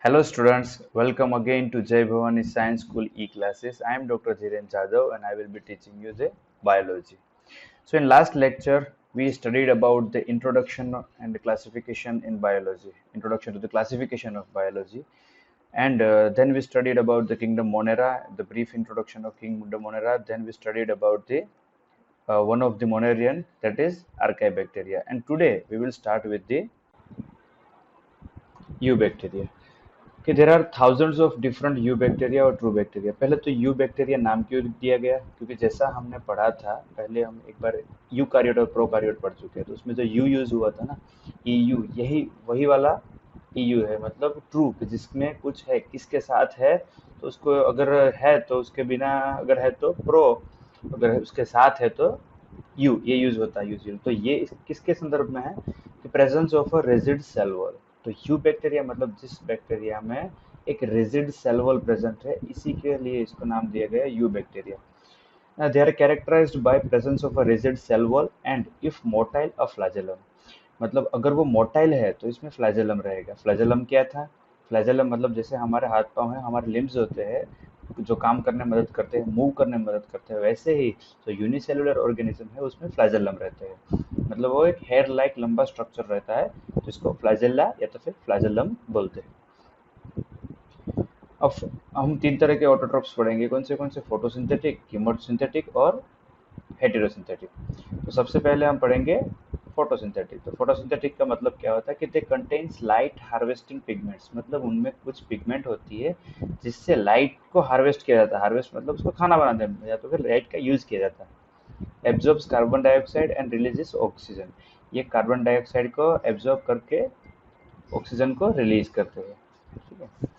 Hello students, welcome again to Jai Bhavani Science School e-classes. I am Dr. Dhiren Jadhav and I will be teaching you the biology. So in last lecture, we studied about the introduction and the classification in biology, introduction to the classification of biology. And then we studied about the kingdom Monera, the brief introduction of kingdom Monera. Then we studied about the one of the Monerian, that is Archaebacteria. And today we will start with the Eubacteria. कि there are thousands of different eubacteria और true bacteria. पहले तो you bacteria नाम क्यों दिया गया, क्योंकि जैसा हमने पढ़ा था पहले, हम एक बार यू कार्योट और प्रोकार्योट पढ़ चुके हैं, तो उसमें जो यू यूज हुआ था ना, ईयू, यही वही वाला ईयू है, मतलब ट्रू, जिसमें कुछ है, किसके साथ है, तो उसको अगर है तो उसके बिना, अगर है तो प्रो, अगर उसके साथ है तो यू, ये यूज होता है यूजुअल। तो ये किसके संदर्भ में है कि presence of a rigid cell wall. तो यू बैक्टीरिया मतलब जिस बैक्टीरिया में एक रेजिड सेल वॉल प्रेजेंट है, इसी के लिए इसको नाम दिया गया eubacteria. They are characterised by presence of a rigid cell wall and if motile a flagellum. मतलब अगर वो मोटाइल है तो इसमें फ्लैजेलम रहेगा। फ्लैजेलम क्या था? फ्लैजेलम मतलब जैसे हमारे हाथ पाँव हैं, हमारे लिम्स होते हैं जो काम करने में मदद करते हैं, मूव करने में मदद करते हैं, वैसे ही जो यूनिसेलुलर ऑर्गेनिज्म है उसमें फ्लैजेलम रहते हैं। मतलब वो एक हेयर लाइक लंबा स्ट्रक्चर रहता है, जिसको फ्लैजेला या तो फिर फ्लैजेलम बोलते हैं। अब हम तीन तरह के ऑटोट्रोप्स पढ़ेंगे। कौन से? फोटोसिंथेटिक, कीमोसिंथेटिक और हेटेरोसिंथेटिक। तो सबसे पहले हम पढ़ेंगे फोटोसिंथेटिक। तो फोटोसिंथेटिक का मतलब क्या होता है कि दे कंटेन्स लाइट हार्वेस्टिंग पिगमेंट्स। मतलब उनमें कुछ पिगमेंट होती है जिससे लाइट को हार्वेस्ट किया जाता है। हार्वेस्ट मतलब उसको खाना बनाने में या तो फिर लाइट का यूज किया जाता है। Absorbs carbon dioxide and releases oxygen. ये कार्बन डाइऑक्साइड को एब्जॉर्ब करके ऑक्सीजन को रिलीज करते हैं। ठीक है।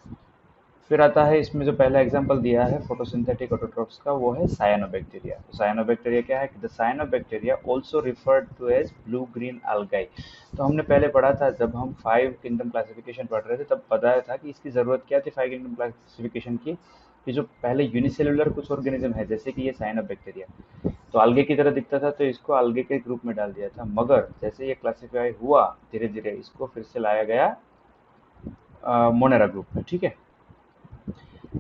फिर आता है इसमें जो पहला एग्जांपल दिया है फोटोसिंथेटिक ऑटोट्रोप्स का, वो है साइनोबैक्टीरिया। तो साइनोबैक्टीरिया क्या है? The cyanobacteria also referred to as blue green algae। तो हमने पहले पढ़ा था, जब हम 5 किंगडम क्लासिफिकेशन पढ़ रहे थे तब बताया था कि इसकी ज़रूरत क्या थी 5 किंगडम क्लासिफिकेशन की, कि जो पहले यूनिसेलुलर कुछ ऑर्गेनिज्म है जैसे कि ये साइनोबैक्टीरिया, तो algae की तरह दिखता था, तो इसको algae के ग्रुप में डाल दिया था। मगर जैसे ये क्लासिफाई हुआ धीरे धीरे, इसको फिर से लाया गया मोनेरा ग्रुप में। ठीक है।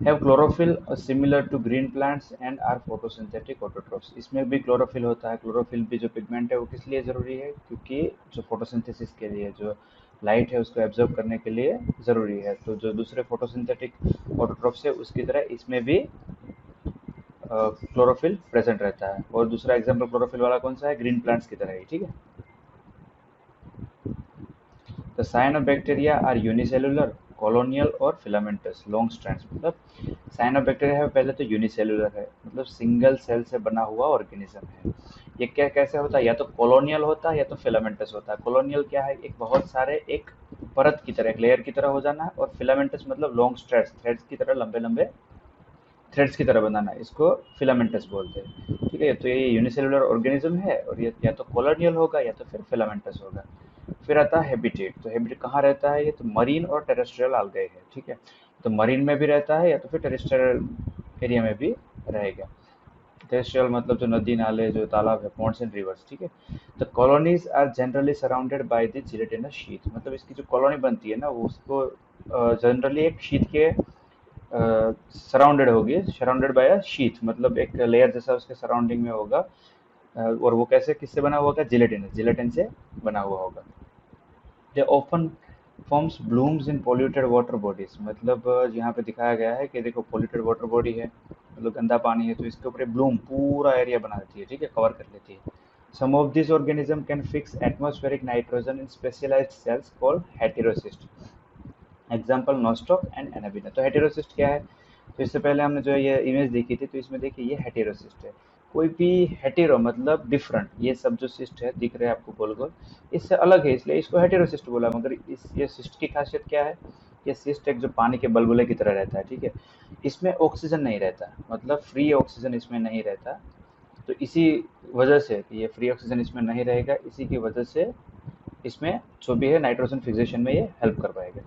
Have chlorophyll similar to green plants and are photosynthetic autotrophs. इसमें भी क्लोरोफिल होता है। क्लोरोफिल भी जो पिगमेंट है वो किस लिए ज़रूरी है? क्योंकि जो फोटोसिंथेसिस के लिए, जो लाइट है उसको एब्जॉर्ब करने के लिए ज़रूरी है। तो जो दूसरे फोटोसिंथेटिक ऑटोट्रोप्स है उसकी तरह इसमें भी क्लोरोफिल प्रेजेंट रहता है। और दूसरा एग्जाम्पल क्लोरोफिल वाला कौन सा है? ग्रीन प्लांट्स की तरह ही। ठीक है। The cyanobacteria are unicellular, colonial और फिलामेंटस लॉन्ग स्ट्रैंड्स। मतलब साइनोबैक्टीरिया है, पहले तो यूनिसेलुलर है, मतलब सिंगल सेल से बना हुआ ऑर्गेनिज्म है। ये क्या कैसे होता है? या तो कॉलोनियल होता है या तो फिलामेंटस होता है। कॉलोनियल क्या है? एक बहुत सारे एक परत की तरह, एक लेयर की तरह हो जाना है। और फिलामेंटस मतलब लॉन्ग स्ट्रैंड्स, थ्रेड्स की तरह, लंबे लंबे थ्रेड्स की तरह बनाना, इसको फिलामेंटस बोलते हैं। ठीक है। तो ये यूनिसेलुलर ऑर्गेनिज्म है और ये या तो कॉलोनियल होगा या तो फिर फिलामेंटस होगा। फिर आता है हैबिटेट। तो हैबिटेट कहाँ रहता है? ये तो मरीन और टेरेस्ट्रियल algae है। ठीक है। तो मरीन में भी रहता है या तो फिर टेरेस्ट्रियल एरिया में भी रहेगा। टेरेस्ट्रियल मतलब जो नदी नाले, जो तालाब है, पॉन्ड्स एंड रिवर्स। ठीक है। तो colonies are generally surrounded by the gelatinous sheath. मतलब इसकी जो कॉलोनी बनती है ना, वो उसको जनरली एक शीथ के सराउंडेड होगी, सराउंडेड बाय अ शीथ, मतलब एक लेयर जैसा उसके सराउंडिंग में होगा। और वो कैसे, किससे बना हुआ होगा? जिलेटिन, जिलेटिन से बना हुआ होगा। They open forms blooms in polluted water bodies. मतलब यहाँ पे दिखाया गया है कि देखो पोल्यूटेड वाटर बॉडी है, मतलब गंदा पानी है, तो इसके ऊपर ब्लूम पूरा एरिया बना देती है। ठीक है, कवर कर लेती है। Some of this organism can fix atmospheric nitrogen in specialized cells called heterocyst. Example Nostoc and Anabaena. तो हेटेरोसिस्ट क्या है? तो इससे पहले हमने जो ये इमेज देखी थी, तो इसमें देखिए ये हेटेरोसिस्ट है। कोई भी हेटेरो मतलब डिफरेंट, ये सब जो सिस्ट है दिख रहे हैं आपको गोल गोल, इससे अलग है, इसलिए इसको हेटेरोसिस्ट बोला। मगर इस ये सिस्ट की खासियत क्या है? ये सिस्ट एक जो पानी के बलबुले की तरह रहता है। ठीक है। इसमें ऑक्सीजन नहीं रहता, मतलब फ्री ऑक्सीजन इसमें नहीं रहता। तो इसी वजह से कि ये फ्री ऑक्सीजन इसमें नहीं रहेगा, इसी की वजह से इसमें जो भी है नाइट्रोजन फिक्सेशन में ये हेल्प कर पाएगा।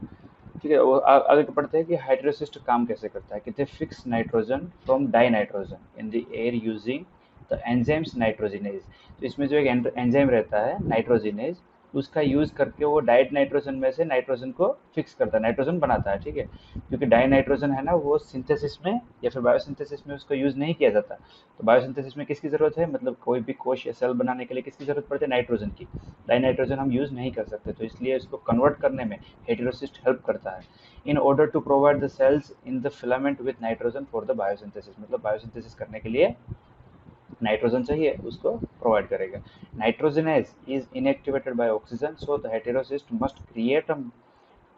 ठीक है। वो आगे पढ़ते हैं कि हाइड्रोसिस्ट काम कैसे करता है। कहते हैं fix nitrogen from die nitrogen in the air using the enzymes nitrogenase. तो इसमें जो एक एंजाइम रहता है नाइट्रोजिनेज, उसका यूज करके वो डाइड नाइट्रोजन में से नाइट्रोजन को फिक्स करता है, नाइट्रोजन बनाता है, ठीक है। क्योंकि डाई नाइट्रोजन है ना, वो सिंथेसिस में या फिर बायोसिंथेसिस में उसको यूज नहीं किया जाता। तो बायोसिंथेसिस में किसकी जरूरत है, मतलब कोई भी कोश या सेल बनाने के लिए किसकी जरूरत पड़ती है, नाइट्रोजन की। डाई नाइट्रोजन हम यूज नहीं कर सकते, तो इसलिए इसको कन्वर्ट करने में हेटेरोसिस्ट हेल्प करता है in order to provide the cells in the filament with nitrogen for the biosynthesis. मतलब बायोसिंथेसिस करने के लिए नाइट्रोजन चाहिए, उसको प्रोवाइड करेगा। Nitrogenase is inactivated by oxygen, so the heterocyst must create a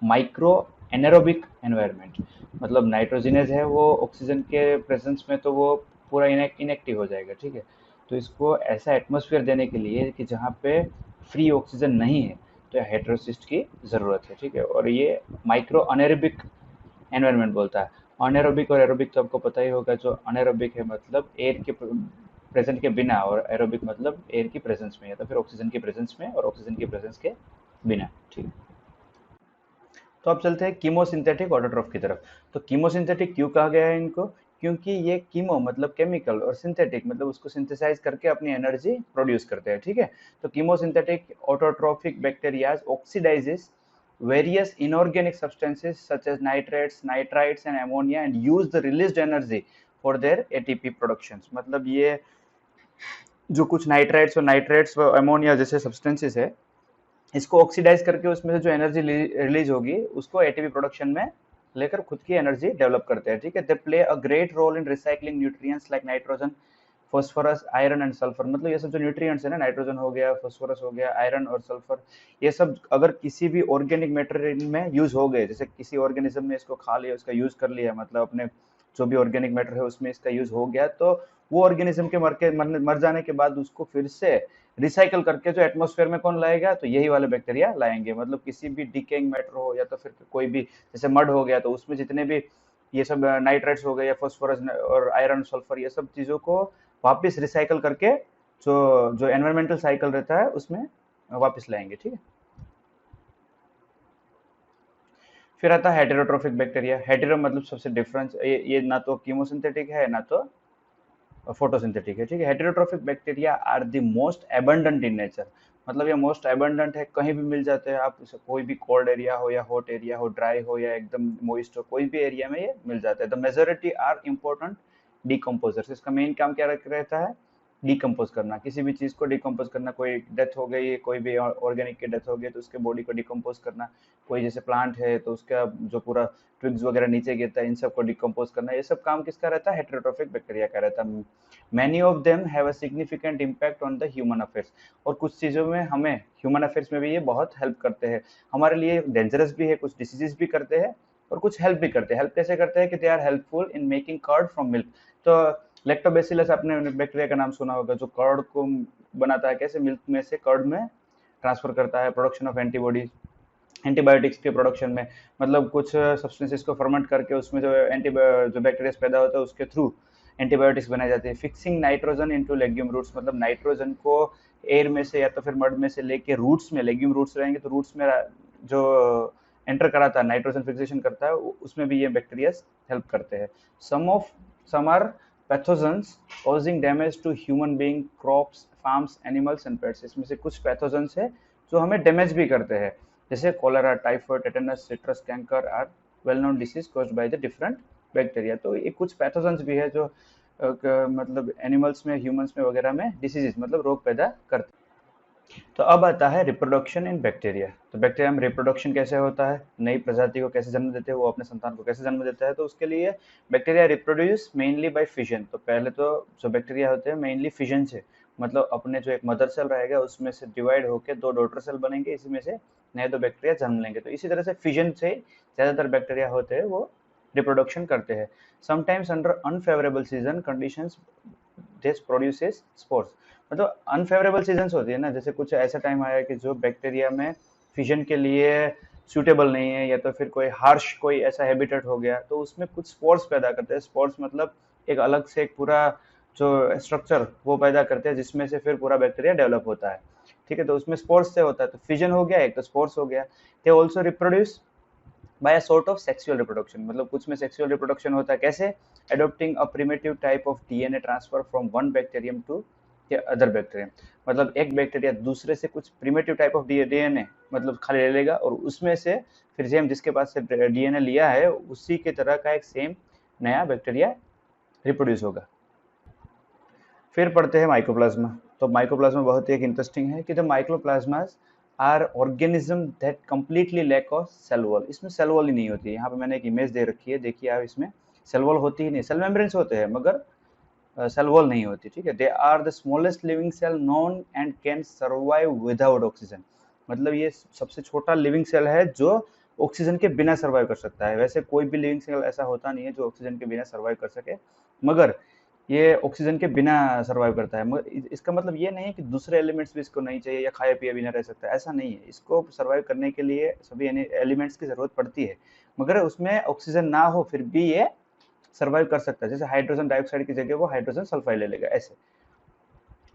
micro anaerobic environment. मतलब nitrogenase है वो ऑक्सीजन के प्रेजेंस में तो वो पूरा इनएक्टिव हो जाएगा, ठीक है। तो इसको ऐसा एटमॉस्फेयर देने के लिए कि जहाँ पे फ्री ऑक्सीजन नहीं है, तो हेटेरोसिस्ट की ज़रूरत है, ठीक है। और ये माइक्रो अनेरोबिक एनवायरनमेंट बोलता है। अनेरोबिक और एरोबिक तो आपको पता ही होगा। जो अनेरोबिक है मतलब एयर के प्रेजेंट के बिना, और एरोबिक मतलब एयर की प्रेजेंस में या तो फिर ऑक्सीजन की प्रेजेंस में और ऑक्सीजन की प्रेजेंस के बिना, ठीक है। तो अब चलते हैं कीमोसिंथेटिक ऑटोट्रॉफ की तरफ। तो कीमोसिंथेटिक क्यों कहा गया है इनको, क्योंकि ये कीमो मतलब केमिकल और सिंथेटिक मतलब उसको सिंथेसाइज करके अपनी एनर्जी प्रोड्यूस करते हैं, ठीक है। तो chemosynthetic autotrophic bacterias oxidises various inorganic substances such as nitrates, nitrites and ammonia and use the released energy for their ATP productions। मतलब ये जो कुछ नाइट्राइट्स और नाइट्रेट्स व अमोनिया जैसे सब्सटेंसेस है, इसको ऑक्सीडाइज करके उसमें से जो एनर्जी रिलीज होगी उसको एटीपी प्रोडक्शन में लेकर खुद की एनर्जी डेवलप करते हैं, ठीक है। They play a great role in recycling nutrients like nitrogen, phosphorus, iron and sulphur. मतलब ये सब जो न्यूट्रिएंट्स है ना, नाइट्रोजन हो गया, फॉस्फोरस हो गया, आयरन और सल्फर, ये सब अगर किसी भी ऑर्गेनिक मैटर में यूज हो गए, जैसे किसी ऑर्गेनिज्म ने इसको खा लिया, उसका यूज कर लिया, मतलब अपने जो भी ऑर्गेनिक मैटर है उसमें इसका यूज हो गया, तो वो ऑर्गेनिज्म के मर जाने के बाद उसको फिर से रिसाइकल करके जो एटमॉस्फेयर में कौन लाएगा, तो यही वाले बैक्टीरिया लाएंगे। मतलब किसी भी डिकेइंग मैटर हो या तो फिर कोई भी जैसे मड हो गया, तो उसमें जितने भी ये सब नाइट्रेट्स हो गए या फॉस्फोरस और आयरन सल्फर, ये सब चीजों को वापस रिसाइकल करके जो जो एनवायरमेंटल साइकिल रहता है उसमें वापस लाएंगे, ठीक है। फिर आता है हेटेरोट्रोफिक बैक्टीरिया। हेटेरो मतलब सबसे डिफरेंस, ये ना तो कीमोसिंथेटिक है ना तो फोटोसिंथेटिक है, ठीक है। Heterotrophic bacteria are the most abundant in nature. मतलब ये मोस्ट एबंडेंट है, कहीं भी मिल जाते हैं। आप कोई भी कोल्ड एरिया हो या हॉट एरिया हो, ड्राई हो या एकदम मॉइस्ट हो, कोई भी एरिया में ये मिल जाता है। The majority are important decomposers. इसका मेन काम क्या रहता है, डिकम्पोज करना, किसी भी चीज को डिकम्पोज करना। कोई डेथ हो गई, कोई भी ऑर्गेनिक की डेथ हो गई तो उसके बॉडी को डिकम्पोज करना। कोई जैसे प्लांट है तो उसका जो पूरा ट्विग्स वगैरह नीचे गिरता है, इन सबको डिकम्पोज करना, ये सब काम किसका रहता है, हेटेरोट्रोफिक बैक्टीरिया का रहता है। Many of them have a significant impact on the human affairs. और कुछ चीज़ों में हमें ह्यूमन अफेयर्स में भी ये बहुत हेल्प करते हैं। हमारे लिए डेंजरस भी है, कुछ डिसीजेस भी करते हैं और कुछ हेल्प भी करते हैं। हेल्प कैसे करते हैं कि they are helpful in making curd from milk. तो लैक्टोबैसिलस आपने बैक्टीरिया का नाम सुना होगा, जो कर्ड को बनाता है, कैसे मिल्क में से कर्ड में ट्रांसफर करता है, प्रोडक्शन ऑफ एंटीबॉडीज, एंटीबायोटिक्स के प्रोडक्शन में। मतलब कुछ सब्सटेंसेस को फर्मेंट करके उसमें जो जो बैक्टीरिया पैदा होता है उसके थ्रू एंटीबायोटिक्स बनाई जाती है। Fixing nitrogen into legume roots, मतलब नाइट्रोजन को एयर में से या तो फिर मड में से लेके रूट्स में, लेग्यूम रूट्स रहेंगे तो रूट्स में जो एंटर कराता है, नाइट्रोजन फिक्सेशन करता है, उसमें भी ये बैक्टीरिया हेल्प करते हैं। Some are pathogens causing damage to human being, crops, farms, animals and pets. इसमें से कुछ पैथोजेंस है जो हमें डैमेज भी करते हैं, जैसे cholera, typhoid, tetanus, citrus canker are well known disease caused by the different bacteria. तो ये कुछ पैथोजेंस भी है जो मतलब एनिमल्स में, ह्यूमंस में वगैरह में डिसीजेस मतलब रोग पैदा करते हैं। तो अब आता है रिप्रोडक्शन इन बैक्टीरिया। तो बैक्टीरिया में रिप्रोडक्शन कैसे होता है, नई प्रजाति को कैसे जन्म देते हैं, वो अपने संतान को कैसे जन्म देता है। तो उसके लिए bacteria reproduce mainly by fission. तो पहले तो जो बैक्टीरिया होते हैं मेनली फिजन से, मतलब अपने जो एक मदर सेल रहेगा उसमें से डिवाइड होकर दो डॉटर सेल बनेंगे, इसी में से नए दो बैक्टीरिया जन्म लेंगे। तो इसी तरह से फिजन से ज्यादातर बैक्टीरिया होते हैं वो रिप्रोडक्शन करते हैं। Sometimes under unfavourable season conditions this produces spores. मतलब अनफेवरेबल सीजन्स होती है ना, जैसे कुछ ऐसा टाइम आया कि जो बैक्टीरिया में फिजन के लिए सूटेबल नहीं है, या तो फिर कोई हार्श कोई ऐसा हैबिटेट हो गया, तो उसमें कुछ स्पोर्स पैदा करते हैं। स्पोर्स मतलब एक अलग से एक पूरा जो स्ट्रक्चर वो पैदा करते हैं जिसमें से फिर पूरा बैक्टीरिया डेवलप होता है, ठीक है। तो उसमें स्पोर्स से होता है, तो फिजन हो गया एक, तो स्पोर्स हो गया। They also reproduce by a sort of sexual reproduction. मतलब कुछ में सेक्सुअल रिप्रोडक्शन होता है, कैसे, adopting a primitive type of DNA transfer from one bacterium to या अदर बैक्टीरिया। मतलब एक बैक्टीरिया दूसरे से कुछ प्रिमिटिव टाइप ऑफ डीएनए मतलब खाली ले लेगा और उसमें से फिर सेम जिसके पास से डीएनए लिया है उसी के तरह का एक सेम नया बैक्टीरिया रिप्रोड्यूस होगा। फिर पढ़ते हैं माइकोप्लाज्मा। तो माइकोप्लाज्मा बहुत ही एक इंटरेस्टिंग है कि the mycoplasmas are organism that completely lack of cell wall. इसमें सेल वॉल ही नहीं होती है। यहाँ पे मैंने एक इमेज दे रखी है, देखिए आप, इसमें सेल वॉल होती ही नहीं, सेल मेम्ब्रेन्स होते हैं मगर सेल वॉल नहीं होती, ठीक है। They are the smallest living cell known and can survive without oxygen. मतलब ये सबसे छोटा लिविंग सेल है जो ऑक्सीजन के बिना सर्वाइव कर सकता है। वैसे कोई भी लिविंग सेल ऐसा होता नहीं है जो ऑक्सीजन के बिना सर्वाइव कर सके, मगर ये ऑक्सीजन के बिना सर्वाइव करता है। मगर इसका मतलब ये नहीं है कि दूसरे एलिमेंट्स भी इसको नहीं चाहिए या खाया पिया भी ना रह सकता है, ऐसा नहीं है। इसको सर्वाइव करने के लिए सभी एलिमेंट्स की जरूरत पड़ती है, मगर उसमें ऑक्सीजन ना हो फिर भी ये सर्वाइव कर सकता है। जैसे हाइड्रोजन डाइऑक्साइड की जगह वो हाइड्रोजन सल्फाइड ले लेगा, ऐसे।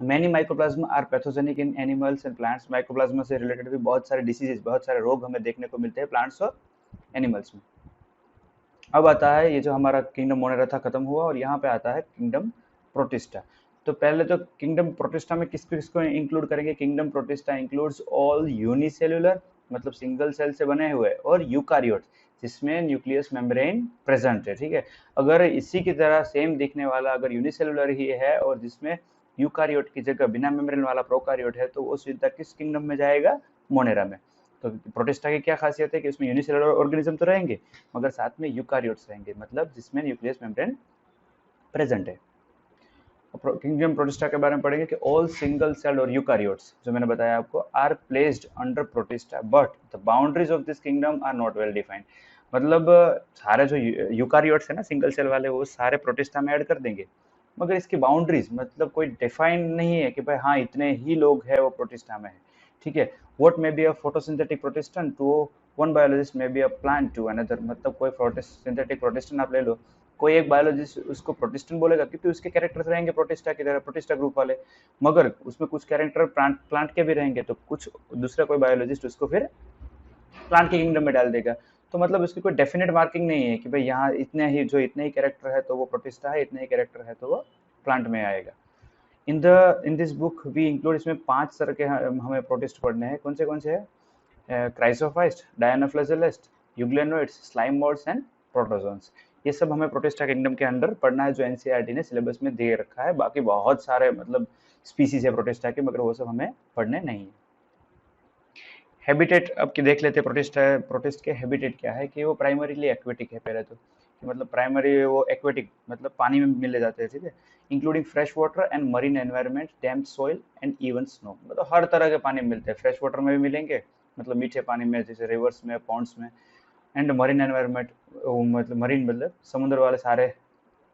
Many mycoplasma are pathogenic in animals and plants. Mycoplasma से रिलेटेड भी बहुत सारे डिसीजेज, बहुत सारे रोग हमें देखने को मिलते हैं प्लांट्स और एनिमल्स में। अब आता है ये जो हमारा किंगडम मोनेरा था खत्म हुआ और यहाँ पे आता है किंगडम प्रोटिस्टा। तो पहले तो किंगडम प्रोटिस्टा में किस किसको इंक्लूड करेंगे? Kingdom protista includes all unicellular मतलब सिंगल सेल से बने हुए और यूकारियोट्स जिसमें न्यूक्लियस मेम्ब्रेन प्रेजेंट है, ठीक है। अगर इसी की तरह सेम दिखने वाला अगर यूनिसेल्युलर ही है और जिसमें यूकारियोट की जगह बिना मेम्ब्रेन वाला प्रोकारियोट है तो वो सीधा किस किंगडम में जाएगा? मोनेरा में। तो प्रोटिस्टा की क्या खासियत है कि उसमें यूनिसेलुलर ऑर्गेनिज्म तो रहेंगे मगर साथ में यूकारियोट्स रहेंगे, मतलब जिसमें न्यूक्लियस मेम्ब्रेन प्रेजेंट है। किंगडम प्रोटिस्टा के बारे में पढ़ेंगे कि ऑल सिंगल सेल और यूकारियोट्स जो मैंने बताया आपको are placed under protista but the boundaries of this kingdom are not well defined. मतलब सारे जो यूकारियोट्स है ना सिंगल सेल वाले वो सारे प्रोटिस्टा में ऐड कर देंगे, मगर इसकी बाउंड्रीज मतलब कोई डिफाइन नहीं है कि भाई हाँ इतने ही लोग हैं वो प्रोटिस्टा में है, ठीक है। What may be a photosynthetic protistan to one biologist may be a plant to another. मतलब कोई सिंथेटिक प्रोटिस्टन आप ले लो, कोई एक बायोलॉजिस्ट उसको प्रोटिस्टन बोलेगा क्योंकि उसके कैरेक्टर्स रहेंगे प्रोटिस्टा की तरह, प्रोटिस्टा ग्रुप वाले, मगर उसमें कुछ कैरेक्टर प्लांट के भी रहेंगे तो कुछ दूसरा कोई बायोलॉजिस्ट उसको फिर प्लांट के किंगडम में डाल देगा। तो मतलब उसकी कोई डेफिनेट मार्किंग नहीं है कि भाई यहाँ इतने ही कैरेक्टर है तो वो प्रोटिस्टा है, इतने ही कैरेक्टर है तो वो प्लांट में आएगा। In this book we include, इसमें 5 तरह के हमें प्रोटिस्ट पढ़ने हैं। कौन से हैं? क्राइसोफाइस्ट, डायनोफ्लैजेलिस्ट, यूग्लेनोइड्स, स्लाइम मोड्स एंड प्रोटोजोन्स। ये सब हमें प्रोटिस्टा किंगडम के अंडर पढ़ना है जो एनसीईआरटी ने सिलेबस में दे रखा है। बाकी बहुत सारे मतलब स्पीसीज है प्रोटिस्टा के मगर वो सब हमें पढ़ने नहीं है। हैबिटेट अब की देख लेते हैं। प्रोटिस्ट के हैबिटेट क्या है कि वो प्राइमरीली एक्वेटिक है पहले तो, कि मतलब प्राइमरी वो एक्वेटिक मतलब पानी में मिले जाते हैं, ठीक है। Including fresh water and marine environment, damp soil and even snow. मतलब हर तरह के पानी मिलते हैं, फ्रेश वाटर में भी मिलेंगे मतलब मीठे पानी में जैसे रिवर्स में, पॉन्ड्स में, एंड मरीन एनवायरनमेंट मतलब मरीन मतलब समुद्र वाले सारे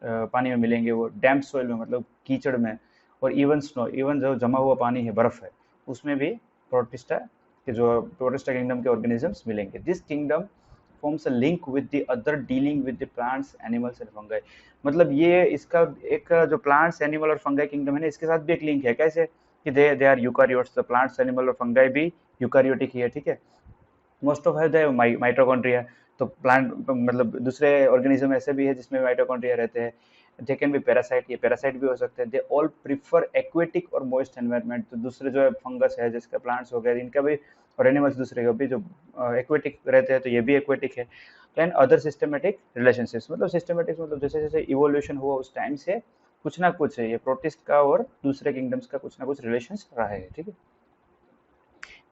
पानी में मिलेंगे। वो डैम्प सॉइल में मतलब कीचड़ में, और इवन स्नो, इवन जो जमा हुआ पानी है बर्फ है उसमें भी प्रोटिस्टा के जो प्रोटिस्टा किंगडम के ऑर्गेनिजम्स मिलेंगे। This kingdom forms a link with the other dealing with the plants animals and fungi. मतलब ये इसका एक जो प्लांट्स एनिमल और फंगाई किंगडम है ना इसके साथ भी एक लिंक है। कैसे? कि they are eukaryotes, the plants animal और फंगाई भी यूकारियोटिक ही है, ठीक है। मोस्ट ऑफ है माइटोकॉन्ड्रिया। तो प्लांट मतलब दूसरे ऑर्गेनिज्म ऐसे भी है जिसमें माइटोकॉन्ड्रिया रहते हैं। दे कैन बी पैरासाइट, ये पैरासाइट भी हो सकते हैं। दे ऑल प्रीफर एक्वेटिक और मॉइस्ट एनवायरनमेंट। तो दूसरे जो फंगस है जिसका प्लांट्स हो गए इनका भी, और एनिमल्स दूसरे का भी जो एक्वेटिक रहते हैं तो ये भी एक्वेटिक है। एंड अदर सिस्टमेटिक रिलेशनशिप्स, मतलब सिस्टमेटिक मतलब जैसे जैसे इवोल्यूशन हुआ उस टाइम से कुछ ना कुछ है ये प्रोटिस्ट का और दूसरे किंगडम्स का कुछ ना कुछ रिलेशन रहा है, ठीक है।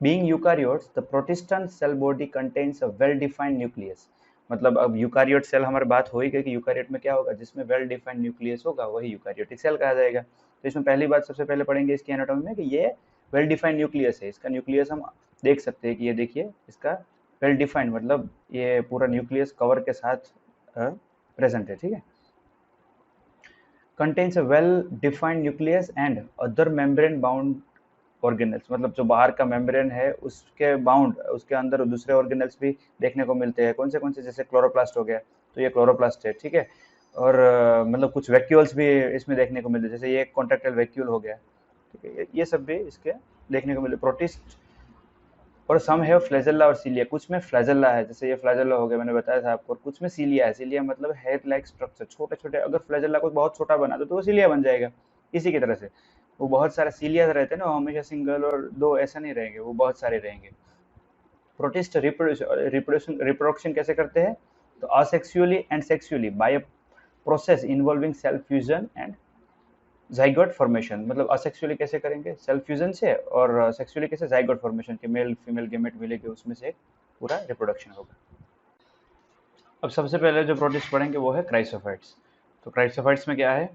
Being eukaryotes, the protestant cell body contains a well-defined nucleus. मतलब अब यूकारियोट सेल हमारी बात हो ही गई कि यूकारियोट में क्या होगा, जिसमें वेल डिफाइंड न्यूक्लियस होगा वही यूकारियोटिक सेल कहा जाएगा। तो इसमें पहली बात सबसे पहले पढ़ेंगे इसकी एनाटॉमी में कि ये वेल डिफाइंड न्यूक्लियस है। इसका न्यूक्लियस हम देख सकते हैं कि ये देखिए इसका वेल डिफाइंड मतलब ये पूरा न्यूक्लियस कवर के साथ प्रेजेंट है, ठीक है। Contains a well defined nucleus and other membrane bound organelles. मतलब जो बाहर का मेम्ब्रेन है उसके बाउंड उसके अंदर दूसरे ऑर्गेनल्स भी देखने को मिलते हैं। कौन से? जैसे क्लोरोप्लास्ट हो गया तो ये क्लोरोप्लास्ट है, ठीक है। और मतलब कुछ वैक्यूल्स भी इसमें देखने को मिलते हैं, जैसे ये कॉन्ट्रेक्टाइल वैक्यूल हो गया, ठीक है। ये सब भी इसके देखने को मिले प्रोटिस्ट। और सम है फ्लैजेला और सीलिया। कुछ में फ्लैजेला है जैसे ये फ्लैजेला हो गया मैंने बताया था आपको, और कुछ में सीलिया है। सीलिया मतलब हेयर लाइक स्ट्रक्चर, छोटे छोटे। अगर फ्लैजेला को बहुत छोटा बना दो तो वो सीलिया बन जाएगा, इसी की तरह से। वो बहुत सारे सीलिया रहते हैं ना, वो हमेशा सिंगल और दो ऐसा नहीं रहेंगे, वो बहुत सारे रहेंगे। प्रोटिस्ट रिप्रोडक्शन कैसे करते हैं? तो asexually and sexually by a process involving self fusion and zygote formation. मतलब असेक्सुअली कैसे करेंगे? सेल्फ फ्यूजन से, और सेक्सुअली कैसे? जाइगोट फॉर्मेशन के मेल फीमेल गेमेट मिलेंगे, उसमें से पूरा रिप्रोडक्शन होगा। अब सबसे पहले जो प्रोटिस्ट पढ़ेंगे वो है क्राइसोफाइट्स। तो क्राइसोफाइट्स में क्या है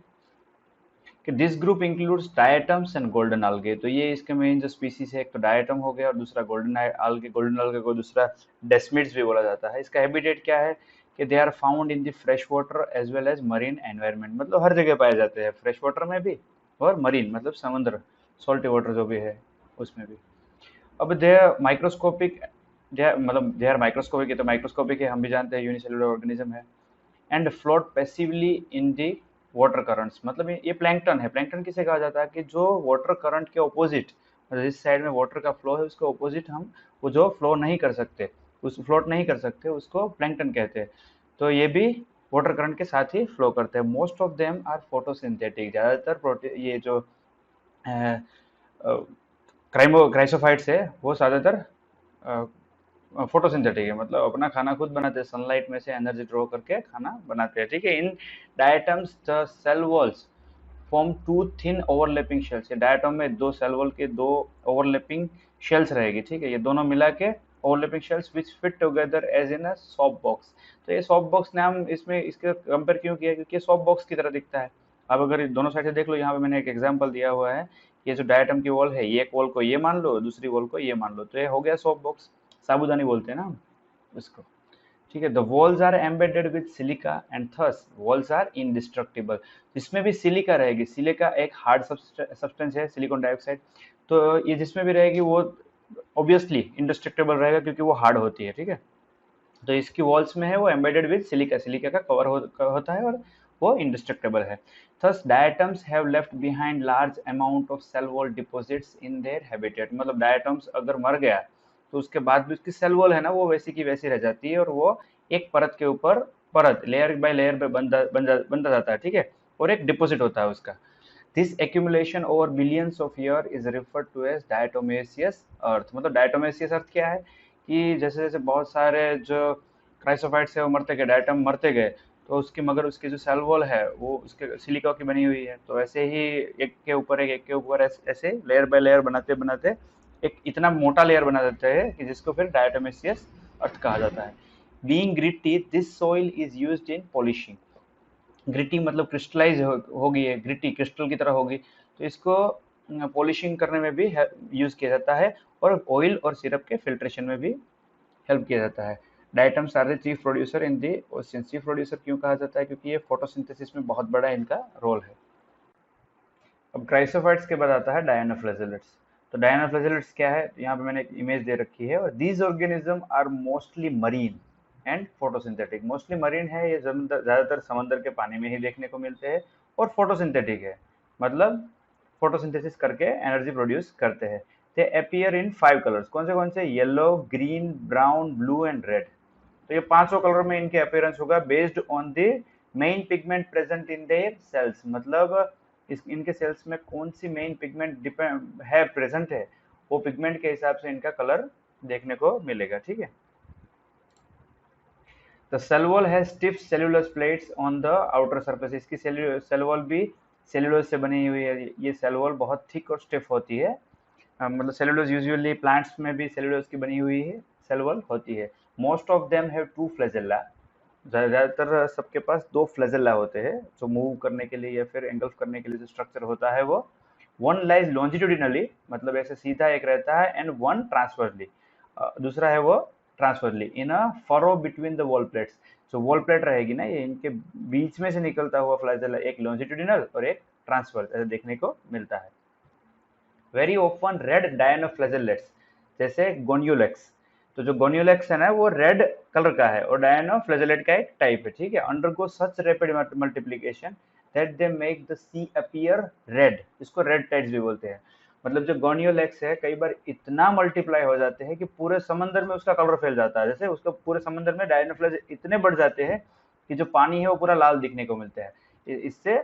कि this group includes diatoms and golden algae। तो ये इसके मेन जो स्पीसीज है, एक तो डायटम हो गया और दूसरा गोल्डन algae। गोल्डन algae को दूसरा डेस्मिड्स भी बोला जाता है। इसका हैबिटेट क्या है कि they are found in the fresh water as well as marine environment. मतलब हर जगह पाए जाते हैं, फ्रेश वाटर में भी और मरीन मतलब समुद्र, सॉल्टी वाटर जो भी है उसमें भी। अब दे आर माइक्रोस्कोपिक, मतलब दे आर माइक्रोस्कोपिक है, तो माइक्रोस्कोपिक है हम भी जानते हैं, यूनिसेलुलर ऑर्गेनिज्म है। And float passively in the water currents. मतलब ये प्लैंकटन है। प्लैंकटन किसे कहा जाता है कि जो वाटर करंट के ऑपोजिट, मतलब जिस साइड में वाटर का फ्लो है उसके ऑपोजिट हम वो जो फ्लो नहीं कर सकते, उस फ्लोट नहीं कर सकते, उसको प्लैंकटन कहते हैं। तो ये भी वाटर करंट के साथ ही फ्लो करते हैं। Most of them are photosynthetic. ज़्यादातर प्रोटीन ये जो क्राइसोफाइट्स है वो ज़्यादातर फोटोसिंथेटिक है, मतलब अपना खाना खुद बनाते हैं, सनलाइट में से एनर्जी ड्रॉ करके खाना बनाते हैं। ठीक है। In diatoms the cell walls form two thin overlapping shells. Diatom में दो सेल वॉल के दो ओवरलैपिंग शेल्स रहेगी। ठीक है। ये दोनों मिला के overlapping shells which fit together as in a soft box. तो ये सॉफ्ट बॉक्स नाम इसमें इसके कंपेयर क्यों किया? क्योंकि ये सॉफ्ट बॉक्स की तरह दिखता है। अब अगर दोनों साइड से देख लो, यहाँ पे मैंने एक एग्जांपल दिया हुआ है। ये जो डायटम की वॉल है, ये एक वॉल को ये मान लो, दूसरी वॉल को ये मान लो, तो ये हो गया सॉफ्ट बॉक्स। साबूदानी बोलते हैं ना हम उसको। ठीक है। The walls are embedded with silica and thus walls are indestructible. इसमें भी सिलिका रहेगी। सिलिका एक हार्ड सब्सटेंस है, सिलिकॉन डाइऑक्साइड। तो ये जिसमें भी रहेगी वो ऑब्वियसली इंडिस्ट्रक्टिबल रहेगा क्योंकि वो हार्ड होती है। ठीक है। तो इसकी वॉल्स में है वो एम्बेडेड विद सिलिका, सिलिका का कवर होता है और वो इंडिस्ट्रक्टेबल है। Thus diatoms have left behind large amount of cell wall deposits in their habitat. मतलब डायटम्स अगर मर गया तो उसके बाद भी उसकी सेल वॉल है ना वो वैसी की वैसी रह जाती है, और वो एक परत के ऊपर परत, लेयर बाय लेयर पे बनता जाता है। ठीक है। और एक डिपॉजिट होता है उसका। This accumulation over billions of year is referred to as diatomaceous earth. मतलब डायटोमेसियस अर्थ क्या है कि जैसे जैसे बहुत सारे जो क्राइसोफाइट्स है वो मरते गए, डायटम मरते गए, तो उसकी मगर उसकी जो सेल वॉल है वो उसके सिलिका की बनी हुई है। तो ऐसे ही एक के ऊपर ऐसे लेयर बाय लेयर बनाते बनाते एक इतना मोटा लेयर बना देते हैं कि जिसको फिर डायटोमेसियस अर्थ कहा जाता है। Being gritty this soil is used in polishing. Gritty मतलब क्रिस्टलाइज होगी, है ग्रिटी क्रिस्टल की तरह होगी, तो इसको पॉलिशिंग करने में भी यूज किया जाता है, और ऑयल और सिरप के फिल्ट्रेशन में भी हेल्प किया जाता है। Diatoms are the chief producer in the ocean. Chief producer क्यों कहा जाता है? क्योंकि ये फोटोसिंथेसिस में बहुत बड़ा इनका रोल है। अब क्राइसोफाइट्स के बाद आता है डायनोफ्लैजेलेट्स। तो डायनोफ्लैजेलेट्स क्या है? यहाँ पे मैंने एक इमेज दे रखी है। और these organism are mostly marine and photosynthetic. Mostly marine है, ये ज़्यादातर समंदर के पानी में ही देखने को मिलते हैं, और फोटोसिंथेटिक है, मतलब फोटोसिंथेसिस करके एनर्जी प्रोड्यूस करते हैं। They appear in 5 colours. कौन से? Yellow, green, brown, blue and red. तो ये पांचों कलर में इनके अपीयरेंस होगा based on the main pigment present in their cells. मतलब इनके सेल्स में कौन सी मेन पिगमेंट डिपेंड है, प्रेजेंट है, वो पिगमेंट के हिसाब से इनका कलर देखने को मिलेगा। ठीक है। The cell wall has stiff cellulose plates on the outer surface. इसकी सेल वॉल भी सेलुलोज से बनी हुई है। ये सेल वॉल बहुत थिक और स्टिफ होती है। मतलब सेलुलोज यूजुअली प्लांट्स में भी सेलुलोज की बनी हुई है सेल वॉल होती है। Most of them have 2 flagella. ज़्यादातर सबके पास 2 फ्लैजेला होते हैं, जो मूव करने के लिए या फिर एंगल्फ करने के लिए जो स्ट्रक्चर होता है वो। वन लाइज लॉन्जिट्यूडिनली, मतलब ऐसे सीधा एक रहता है, एंड वन ट्रांसवर्सली, दूसरा है वो transversely in a furrow between the wall plates. जो वॉल प्लेट रहेगी ना, ये इनके बीच में से निकलता हुआ फ्लैजेला एक लॉन्जिट्यूडिनल और एक ट्रांसवर्स ऐसे देखने को मिलता है। वेरी ओपन रेड डायनोफ्लैजेलेट्स, जैसे गोनियोलेक्स। तो जो गोनियोलेक्स है ना वो रेड कलर का है, और डायनोफ्लैजेलेट का एक टाइप है। ठीक है। Undergo such rapid multiplication that they make the sea appear red. इसको रेड टाइड्स भी बोलते हैं। मतलब जो गोनियोलेक्स है कई बार इतना मल्टीप्लाई हो जाते हैं कि पूरे समंदर में उसका कलर फैल जाता है। जैसे उसका पूरे समंदर में डायनोफ्लैज इतने बढ़ जाते हैं कि जो पानी है वो पूरा लाल दिखने को मिलता है। इससे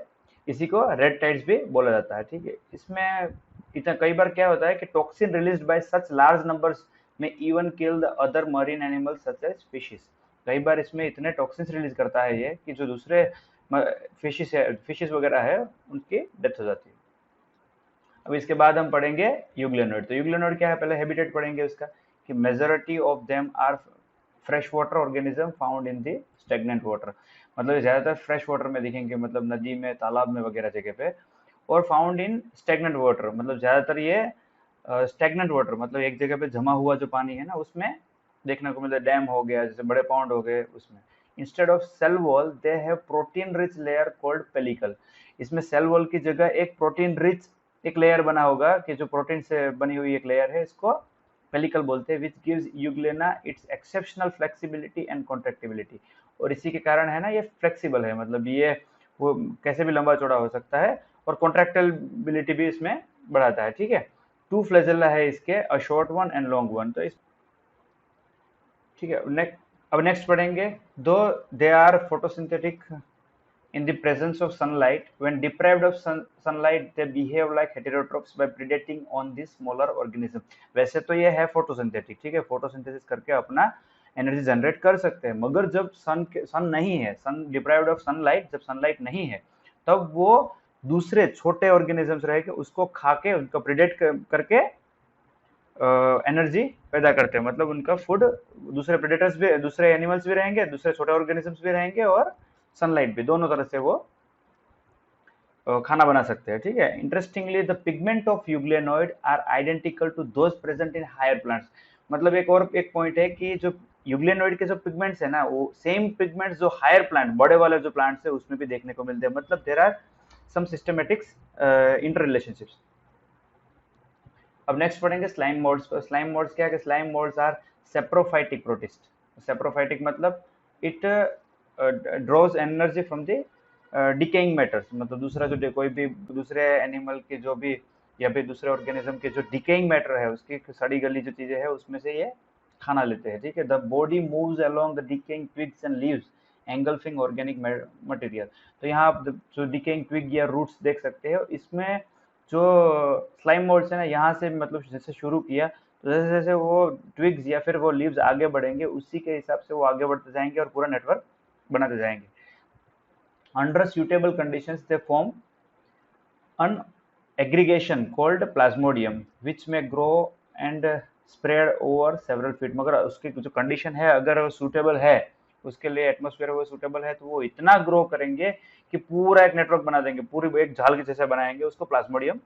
इसी को रेड टाइड्स भी बोला जाता है, ठीक है। इसमें इतना कई बार क्या होता है कि toxin released by such large numbers में even kill the other marine animals such as fishes. कई बार इसमें इतने टॉक्सिन्स रिलीज करता है ये कि जो दूसरे फिशेस वगैरह है उनकी डेथ हो जाती है। अब इसके बाद हम पढ़ेंगे यूग्लेनोइड। तो यूग्लेनोइड क्या है, पहले हैबिटेट पढ़ेंगे उसका, कि majority of them are fresh water organism found in the stagnant water. मतलब ज्यादातर फ्रेश वाटर में दिखेंगे, मतलब नदी में, तालाब में वगैरह जगह पे। और फाउंड इन स्टेगनेंट वाटर, मतलब ज्यादातर ये स्टेगनेंट वाटर, मतलब एक जगह पे जमा हुआ जो पानी है ना उसमें देखने को मिलता है। डैम हो गया, जैसे बड़े पॉन्ड हो गए उसमें। Instead of cell wall they have protein rich layer called pellicle. इसमें सेल वॉल की जगह एक प्रोटीन रिच एक लेयर बना होगा, कि जो प्रोटीन से बनी हुई एक लेयर है, इसको पेलिकल बोलते हैं, which gives Euglena its exceptional flexibility and contractibility. और इसी के कारण है ना ये फ्लेक्सिबल है, मतलब ये वो कैसे भी लंबा चौड़ा हो सकता है, और कॉन्ट्रेक्टिबिलिटी भी इसमें बढ़ाता है, ठीक है। टू फ्लैजेला है इसके, a short one and long one. तो इस ठीक है, नेक्स्ट अब नेक्स्ट पढ़ेंगे। दो they are photosynthetic in the presence of sunlight, when deprived of sunlight they behave like heterotrophs by predating on the smaller organism। वैसे तो ये है फोटोसिंथेटिक, ठीक है, फोटोसिंथेसिस करके अपना एनर्जी जनरेट कर सकते हैं, मगर जब सन नहीं है, सन डिप्राइव्ड ऑफ सनलाइट, जब सनलाइट नहीं है, तब वो दूसरे छोटे ऑर्गेनिजम्स रह के उसको खा के उनका प्रिडेट करके एनर्जी पैदा करते हैं। मतलब उनका फूड दूसरे प्रेडेटर्स भी, दूसरे एनिमल्स भी रहेंगे, दूसरे छोटे ऑर्गेनिजम्स भी रहेंगे, और सनलाइट भी, दोनों तरह से वो खाना बना सकते हैं, ठीक है। Interestingly the pigment of euglenoid are identical to those present in higher plants. मतलब एक और एक पॉइंट है कि जो यूग्लेनोइड के जो पिगमेंट्स है ना, वो सेम पिगमेंट्स जो हायर प्लांट, बड़े वाले जो प्लांट्स है उसमें भी देखने को मिलते हैं। मतलब there are some systematics inter relationships. अब नेक्स्ट पढ़ेंगे स्लाइम मोड्स। स्लाइम मोड्स क्या है, कि slime moulds are saprophytic protist. Saprophytic मतलब it draws energy from the decaying matters. मतलब दूसरा जो कोई भी दूसरे एनिमल के जो भी, या फिर दूसरे ऑर्गेनिज्म के जो डिकेइंग मैटर है, उसकी सड़ी गली जो चीजें है उसमें से ये खाना लेते हैं, ठीक है। The body moves along the decaying twigs and leaves engulfing organic material. तो यहाँ आप जो डिकेइंग ट्विग या रूट्स देख सकते हो, इसमें जो स्लाइम मोड्स है ना, यहाँ से मतलब जैसे शुरू किया, तो जैसे जैसे वो ट्विग्स या फिर वो लीव्स आगे बढ़ेंगे, उसी के हिसाब से वो आगे बढ़ते जाएंगे और पूरा नेटवर्क बनाते जाएंगे। Under suitable conditions they form an aggregation called plasmodium which may grow and spread over several feet। मगर उसकी जो कंडीशन है, अगर सूटेबल है उसके लिए, एटमोस्फेयर वो सूटेबल है, तो वो इतना ग्रो करेंगे कि पूरा एक नेटवर्क बना देंगे, पूरी एक झाल के जैसे बनाएंगे, उसको प्लाज्मोडियम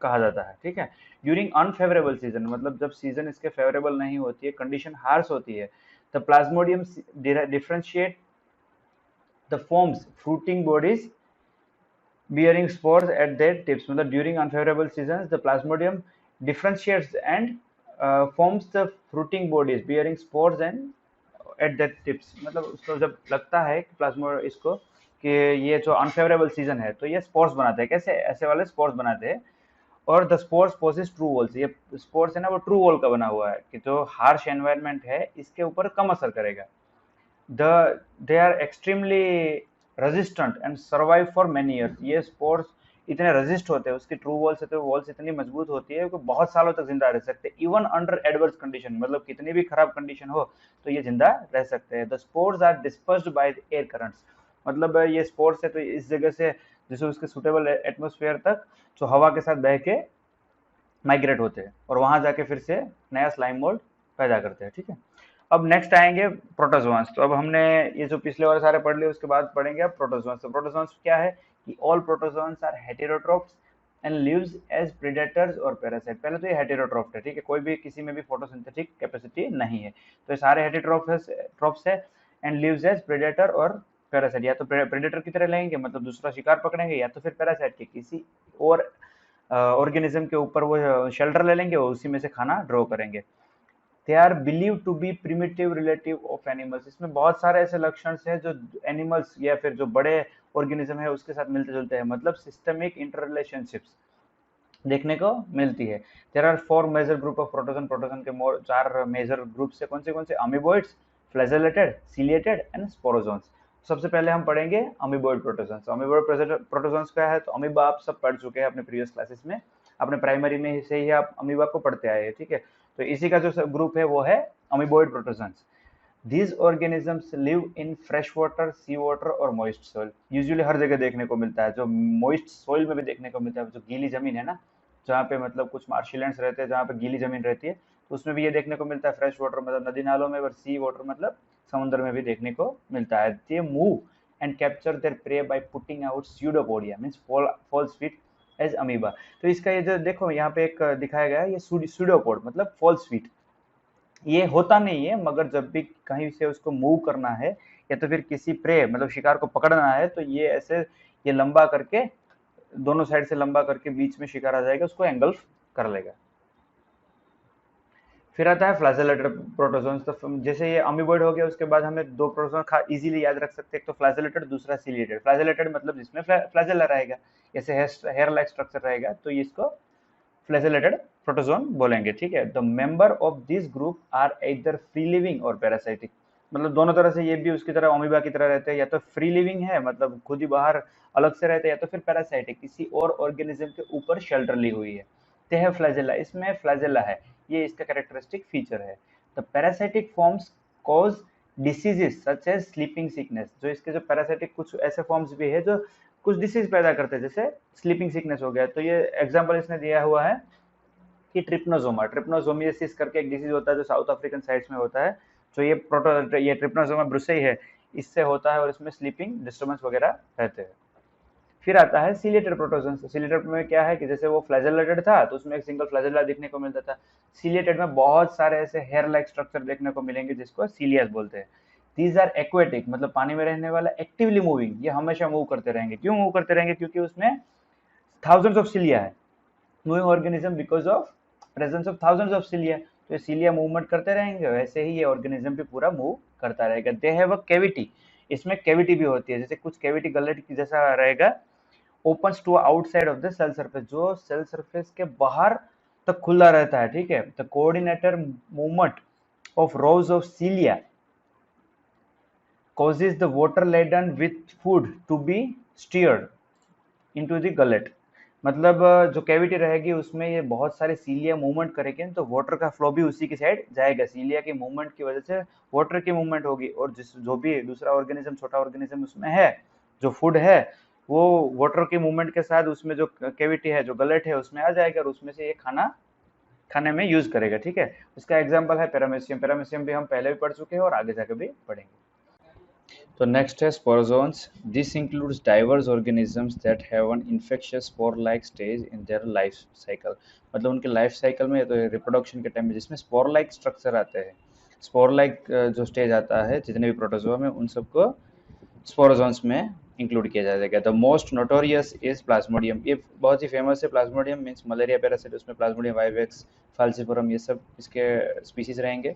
कहा जाता है, ठीक है। ड्यूरिंग अनफेवरेबल सीजन, मतलब जब सीजन इसके फेवरेबल नहीं होती है, कंडीशन हार्श होती है, तो Plasmodium differentiate the forms fruiting bodies bearing spores at their tips। मतलब during unfavorable seasons the plasmodium differentiates and forms the fruiting bodies bearing spores and at their tips। मतलब उसको जब लगता है कि प्लाज्मो इसको कि ये जो अनफेवरेबल सीजन है, तो ये स्पोर्स बनाते हैं। कैसे ऐसे वाले स्पोर्स बनाते हैं, और the spores possess true walls. ये स्पोर्स है ना, वो ट्रू वॉल का बना हुआ है, कि जो हार्श एनवायरनमेंट है इसके ऊपर कम असर करेगा। They are extremely resistant and survive for many years. ये स्पोर्स इतने रेजिस्ट होते हैं, उसकी ट्रू वॉल्स है तो वॉल्स इतनी मजबूत होती है कि बहुत सालों तक जिंदा रह सकते हैं, इवन अंडर एडवर्स कंडीशन। मतलब कितनी भी खराब कंडीशन हो तो ये जिंदा रह सकते हैं। The spores are dispersed by the air currents. मतलब ये स्पोर्स है तो इस जगह से जैसे उसके सुटेबल एटमोस्फेयर तक जो हवा के साथ बह के माइग्रेट होते हैं, और वहां जाके फिर से नया स्लाइम मोल्ड पैदा करते हैं, ठीक है। अब नेक्स्ट आएंगे प्रोटोजोआंस। तो अब हमने ये जो पिछले वाले सारे पढ़ लिए, उसके बाद पढ़ेंगे अब प्रोटोजोआंस। तो प्रोटोजोआंस क्या है, कि all protozoans are heterotrophs and lives as predators और पैरासाइट। पहले तो ये हेटेरोट्रोफ्ट है, ठीक है, कोई भी किसी में भी फोटोसिंथेटिक कैपेसिटी नहीं है, तो ये सारे हेटेरोट्रोफ्स है, एंड लिव्स एज प्रेडेटर और पैरासाइट। या तो प्रेडेटर की तरह लेंगे, मतलब दूसरा शिकार पकड़ेंगे, या तो फिर पैरासाइट के किसी और ऑर्गेनिज्म के ऊपर वो शेल्टर ले लेंगे और उसी में से खाना ड्रॉ करेंगे। They are believe to be primitive relative of animals. इसमें बहुत सारे ऐसे लक्षण हैं जो एनिमल्स या फिर जो बड़े ऑर्गेनिज्म है उसके साथ मिलते जुलते हैं, मतलब सिस्टमिक इंटर रिलेशनशिप्स देखने को मिलती है। There are 4 major group of protozoan. Protozoan के 4 मेजर ग्रुप है, कौन से amoeboids, flagellated, ciliated and sporozoans. सबसे पहले हम पढ़ेंगे अमीबॉइड प्रोटोजोन्स। अमीबॉइड प्रोटोजोन्स क्या है, तो अमीबा आप सब पढ़ चुके हैं अपने प्रीवियस क्लासेस में, अपने प्राइमरी में से ही आप अमीबा को पढ़ते आए हैं, ठीक है। तो इसी का जो ग्रुप है वो है amoeboid protozoans. These organisms live in fresh water, sea water और moist soil। यूजुअली हर जगह देखने को मिलता है, जो moist soil में भी देखने को मिलता है, जो गीली जमीन है ना, जहाँ पे मतलब कुछ मार्शलैंड्स रहते हैं, जहाँ पे गीली जमीन रहती है, तो उसमें भी ये देखने को मिलता है। फ्रेश वाटर मतलब नदी नालों में, और सी वाटर मतलब समुद्र में भी देखने को मिलता है। They move and capture their prey by putting out pseudopodia means false feet as amoeba. तो इसका ये जो देखो यहाँ पे एक दिखाया गया है, ये स्यूडोपोड मतलब फॉल्स फीट। ये होता नहीं है, मगर जब भी कहीं से उसको मूव करना है या तो फिर किसी प्रे मतलब शिकार को पकड़ना है, तो ये ऐसे ये लंबा करके, दोनों साइड से लंबा करके बीच में शिकार आ जाएगा, उसको एंगल्फ कर लेगा। फिर आता है फ्लैजेलेटेड प्रोटोजोन्स। तो जैसे ये अमीबॉइड हो गया, उसके बाद हमें दो प्रोटोजोन इजीली याद रख सकते हैं, एक तो फ्लैजेलेटेड, दूसरा सिलिएटेड। फ्लैजेलेटेड मतलब जिसमें फ्लैजेला रहेगा, जैसे हेयर लाइक स्ट्रक्चर रहेगा, तो इसको फ्लैजेलेटेड प्रोटोजोन बोलेंगे, ठीक है। The member of this group are either free living or parasitic. मतलब दोनों तरह से ये भी उसकी तरह अमीबा की तरह रहते हैं, या तो फ्री लिविंग है मतलब खुद ही बाहर अलग से रहते हैं, या तो फिर पैरासाइटिक किसी और ऑर्गेनिज्म के ऊपर शेल्टर ली हुई है। ते है फ्लैजेला, इसमें फ्लैजेला है, ये इसका कैरेक्टरिस्टिक फीचर है। The parasitic forms cause diseases such as sleeping sickness. जो इसके जो पैरासाइटिक कुछ ऐसे फॉर्म्स भी है जो कुछ डिसीज पैदा करते हैं, जैसे स्लीपिंग सिकनेस हो गया। तो ये एग्जांपल इसने दिया हुआ है कि ट्रिप्नोसोमा, ट्रिप्नोसोमियासिस करके एक डिसीज होता है जो साउथ अफ्रीकन साइड्स में होता है। तो ये ट्रिप्नोसोमा ब्रुसेई है, इससे होता है, और इसमें स्लीपिंग डिस्टर्बेंस वगैरह रहते हैं। फिर आता है सिलिएटेड प्रोटोजोन। सिलिएटेड में क्या है कि जैसे वो फ्लैजेलेटेड था तो उसमें एक सिंगल फ्लैजेला देखने को मिलता था। सिलिएटेड में बहुत सारे ऐसे हेयर लाइक स्ट्रक्चर देखने को मिलेंगे, जिसको सीलियास बोलते हैं। दीज आर एक्वेटिक मतलब पानी में रहने वाला, एक्टिवली मूविंग, ये हमेशा मूव करते रहेंगे। क्यों मूव करते रहेंगे? क्योंकि उसमें थाउजेंड्स ऑफ सिलिया है, moving organism because of presence of thousands of cilia. तो सिलिया मूवमेंट करते रहेंगे, वैसे ही ये ऑर्गेनिज्म भी पूरा मूव करता रहेगा। दे हैव अ कैविटी, इसमें कैविटी भी होती है, जैसे कुछ कैविटी गलेट की जैसा रहेगा, opens to outside of the cell surface, जो सेल सरफेस के बाहर तक खुला रहता है, ठीक है। The coordinator movement of rows of cilia causes the water laden with food to be steered into the gullet। मतलब जो कैविटी रहेगी उसमें ये बहुत सारे सीलिया मूवमेंट करेंगे, तो वाटर का फ्लो भी उसी की साइड जाएगा। सीलिया के मूवमेंट की वजह से वाटर की मूवमेंट होगी, और जिस जो भी दूसरा ऑर्गेनिज्म, छोटा ऑर्गेनिज्म उसमें है, जो फूड है, वो वाटर की मूवमेंट के साथ उसमें जो कैविटी है, जो गलेट है, उसमें आ जाएगा, और उसमें से ये खाने में यूज करेगा, ठीक है। उसका एग्जाम्पल है पैरामीशियम। पैरामीशियम भी हम पहले भी पढ़ चुके हैं और आगे जाकर भी पढ़ेंगे। तो नेक्स्ट है sporozoans. This includes diverse organisms that have an infectious spore like stage in their life cycle. मतलब उनके लाइफ साइकिल में, तो रिप्रोडक्शन के टाइम में, जिसमें स्पोर लाइक स्ट्रक्चर आते हैं, स्पोर लाइक जो स्टेज आता है जितने भी प्रोटोजोआ में, उन सबको स्पोरोजोन्स में इंक्लूड किया जाएगा। The most notorious is Plasmodium, ये बहुत ही फेमस है। प्लाज्मोडियम मीन्स मलेरिया पैरासाइट, उसमें प्लाज्मोडियम वाइवेक्स, फाल्सिफोरम, ये सब इसके स्पीसीज रहेंगे।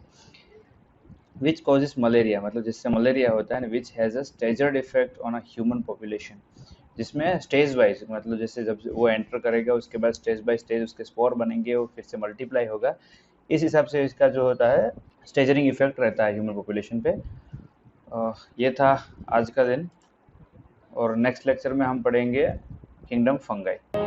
विच कॉजेज मलेरिया, मतलब जिससे मलेरिया होता है, which has a staggered effect on a human population, जिसमें स्टेज वाइज मतलब जैसे जब वो एंटर करेगा उसके बाद स्टेज बाय स्टेज उसके स्पोर बनेंगे, वो फिर से मल्टीप्लाई होगा। इस हिसाब से इसका जो होता है स्टेजरिंग इफेक्ट रहता है ह्यूमन पॉपुलेशन पे। ये था आज का दिन, और नेक्स्ट लेक्चर में हम पढ़ेंगे किंगडम फंगाई।